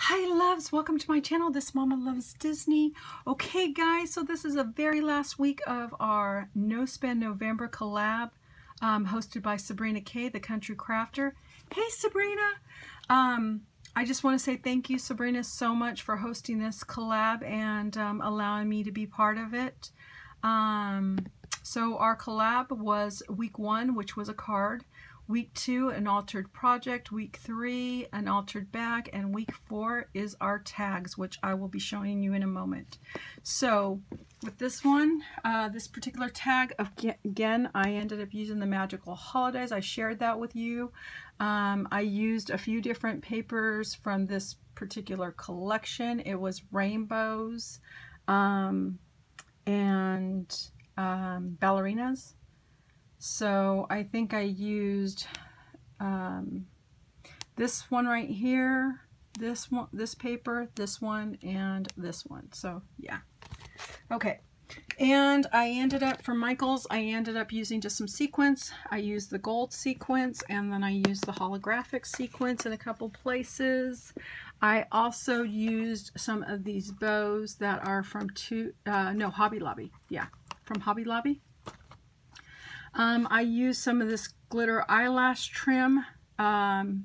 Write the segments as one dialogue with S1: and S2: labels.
S1: Hi loves, welcome to my channel, This Mama Loves Disney. Okay guys, so this is the very last week of our No Spend November collab hosted by Sabrina Kaye, the country crafter. Hey Sabrina! I just want to say thank you, Sabrina, so much for hosting this collab and allowing me to be part of it. So our collab was week 1, which was a card. Week 2, an altered project. Week 3, an altered bag. And week 4 is our tags, which I will be showing you in a moment. So with this one, this particular tag, again, I ended up using the Magical Holidays. I shared that with you. I used a few different papers from this particular collection. It was rainbows and ballerinas. So I think I used this one right here, this one, this paper, this one, and this one. So yeah. Okay. And I ended up, for Michael's, I ended up using just some sequins. I used the gold sequins, and then I used the holographic sequins in a couple places. I also used some of these bows that are from Hobby Lobby. Yeah, from Hobby Lobby. I used some of this glitter eyelash trim. It's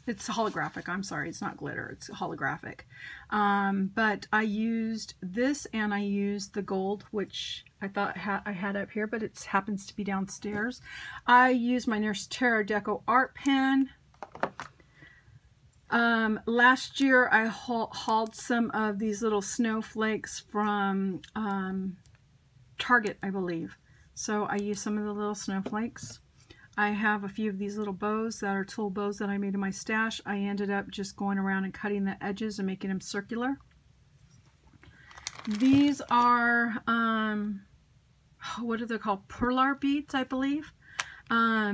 S1: holographic. I'm sorry, it's not glitter, it's holographic. But I used this, and I used the gold, which I thought I had up here, but it happens to be downstairs. I used my Nurse Terra Deco art pen. Last year I hauled some of these little snowflakes from Target, I believe. So I used some of the little snowflakes. I have a few of these little bows that are tool bows that I made in my stash. I ended up just going around and cutting the edges and making them circular. These are, what are they called? Perlar beads, I believe. I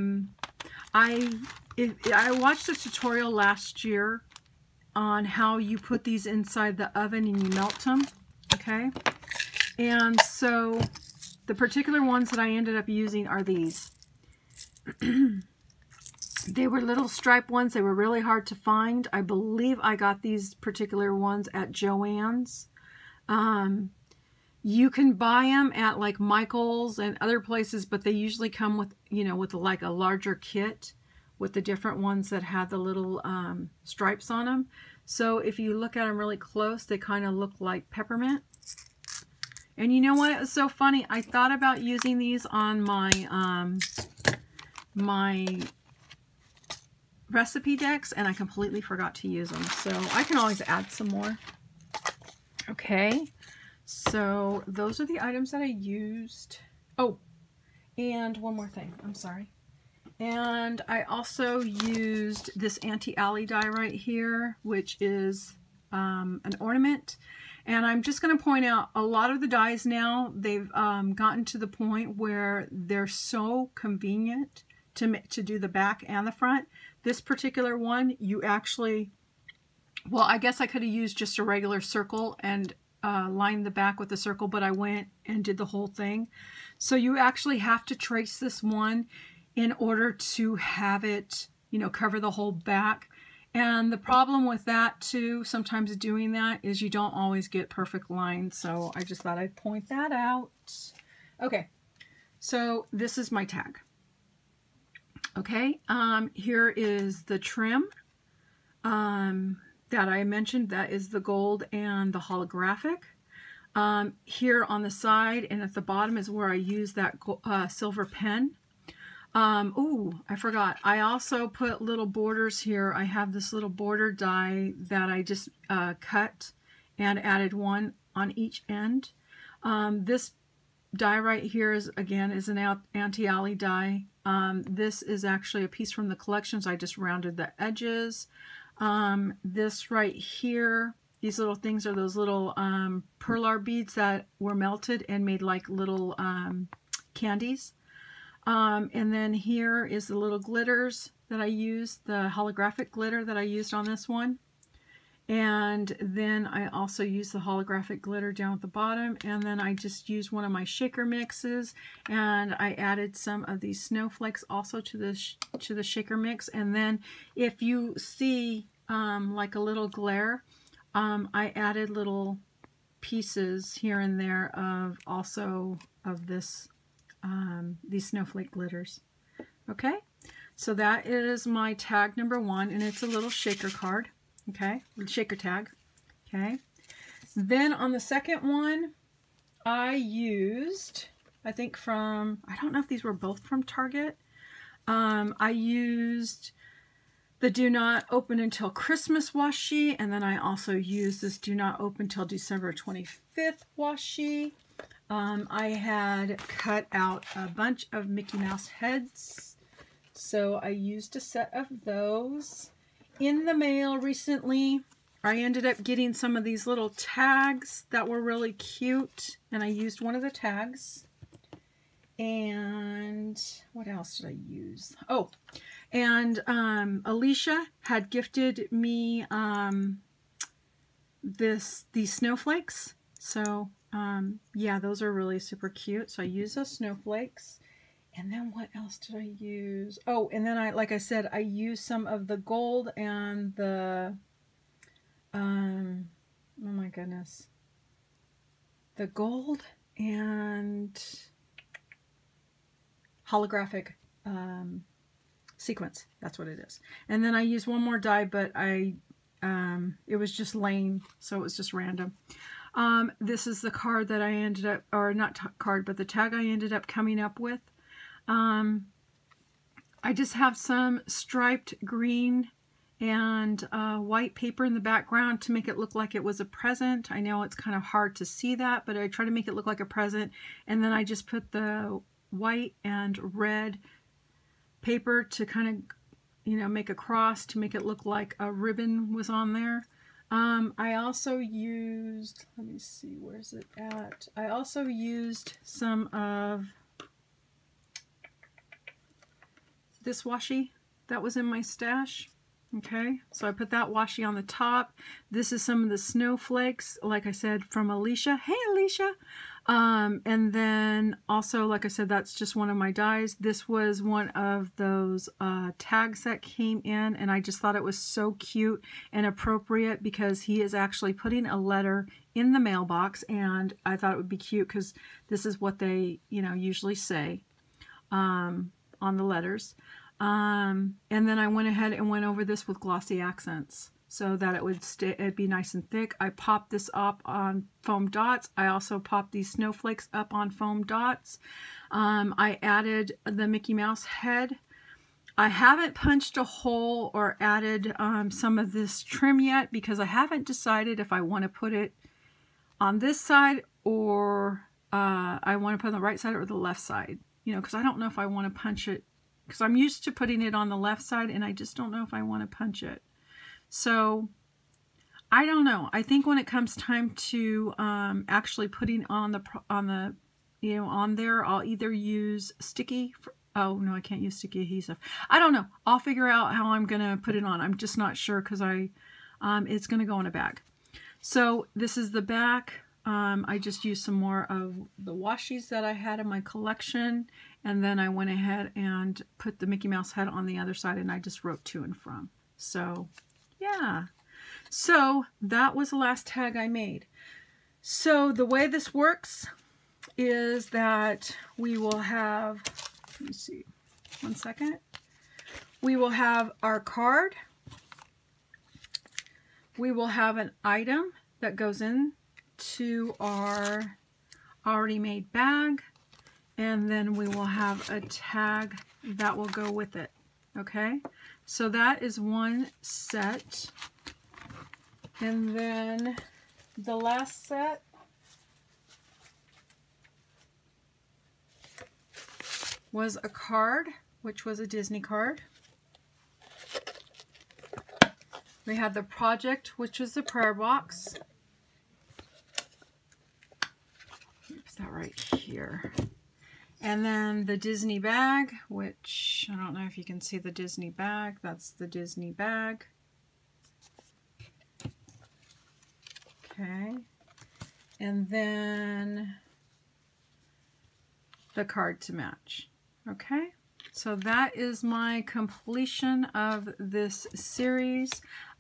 S1: watched a tutorial last year on how you put these inside the oven and you melt them, okay? And so the particular ones that I ended up using are these. They were little stripe ones. They were really hard to find. I believe I got these particular ones at Joann's. You can buy them at like Michael's and other places, but they usually come with, you know, with like a larger kit with the different ones that have the little stripes on them. So if you look at them really close, they kind of look like peppermint. And you know what? It's so funny. I thought about using these on my my recipe decks, and I completely forgot to use them. So I can always add some more. Okay. So those are the items that I used. Oh, and one more thing. I'm sorry. And I also used this anti-alley die right here, which is an ornament. And I'm just going to point out, a lot of the dies now, they've gotten to the point where they're so convenient to do the back and the front. This particular one, you actually, well, I guess I could have used just a regular circle and lined the back with a circle, but I went and did the whole thing. So you actually have to trace this one in order to have it, you know, cover the whole back. And the problem with that too, sometimes doing that, is you don't always get perfect lines. So I just thought I'd point that out. Okay, so this is my tag. Okay, here is the trim that I mentioned. That is the gold and the holographic. Here on the side and at the bottom is where I use that silver pen. Oh, I forgot. I also put little borders here. I have this little border die that I just cut and added one on each end. This die right here is, again, is an anti-alley die. This is actually a piece from the collections. I just rounded the edges. This right here, these little things are those little perlar beads that were melted and made like little candies. And then here is the little glitters that I used, the holographic glitter that I used on this one. And then I also used the holographic glitter down at the bottom. And then I just used one of my shaker mixes, and I added some of these snowflakes also to the shaker mix. And then if you see like a little glare, I added little pieces here and there of also of this these snowflake glitters. Okay, so that is my tag number 1, and it's a little shaker card. Okay, shaker tag. Okay, then on the second one, I used, I think from, I don't know if these were both from Target. I used the Do Not Open Until Christmas washi, and then I also used this Do Not Open Till December 25th washi. I had cut out a bunch of Mickey Mouse heads, so I used a set of those. In the mail recently, I ended up getting some of these little tags that were really cute, and I used one of the tags. And what else did I use? Oh, and Alicia had gifted me these snowflakes. So yeah, those are really super cute. So I used those snowflakes. And then what else did I use? Oh, and then like I said, I used some of the gold and the oh my goodness, the gold and holographic sequence. That's what it is. And then I used one more die, but it was just laying, so it was just random. This is the card that I ended up, or not card, but the tag I ended up coming up with. I just have some striped green and white paper in the background to make it look like it was a present. I know it's kind of hard to see that, but I try to make it look like a present. And then I just put the white and red paper to kind of, you know, make a cross to make it look like a ribbon was on there. I also used, let me see, where's it at? I also used some of this washi that was in my stash. Okay, so I put that washi on the top. This is some of the snowflakes, like I said, from Alicia. Hey, Alicia! And then also, like I said, that's just one of my dies. This was one of those tags that came in, and I just thought it was so cute and appropriate because he is actually putting a letter in the mailbox, and I thought it would be cute because this is what they, you know, usually say on the letters. And then I went ahead and went over this with glossy accents so that it would stay, it'd be nice and thick. I popped this up on foam dots. I also popped these snowflakes up on foam dots. I added the Mickey Mouse head. I haven't punched a hole or added some of this trim yet because I haven't decided if I want to put it on this side or I want to put it on the right side or the left side. You know, because I don't know if I want to punch it, because I'm used to putting it on the left side and I just don't know if I want to punch it. So I don't know. I think when it comes time to actually putting on the you know, on there, I'll either use sticky. Oh no, I can't use sticky adhesive. I don't know. I'll figure out how I'm gonna put it on. I'm just not sure because it's gonna go in a bag. So this is the back. I just used some more of the washies that I had in my collection, and then I went ahead and put the Mickey Mouse head on the other side, and I just wrote to and from. So yeah, so that was the last tag I made. So the way this works is that we will have, let me see, one second. We will have our card. We will have an item that goes in to our already made bag, and then we will have a tag that will go with it. Okay, so that is one set, and then the last set was a card, which was a Disney card. We had the project, which was the prayer box. Is that right here? And then the Disney bag, which I don't know if you can see the Disney bag. That's the Disney bag. Okay. And then the card to match. Okay. So that is my completion of this series.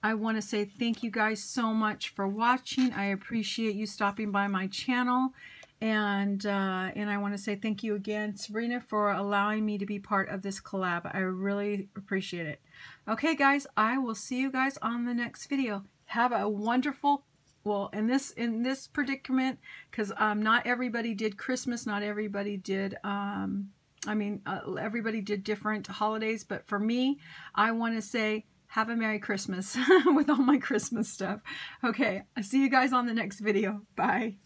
S1: I want to say thank you guys so much for watching. I appreciate you stopping by my channel. And I want to say thank you again, Sabrina, for allowing me to be part of this collab. I really appreciate it. Okay, guys, I will see you guys on the next video. Have a wonderful, well, in this predicament, because not everybody did Christmas, not everybody did, everybody did different holidays, but for me, I want to say have a Merry Christmas with all my Christmas stuff. Okay, I'll see you guys on the next video. Bye.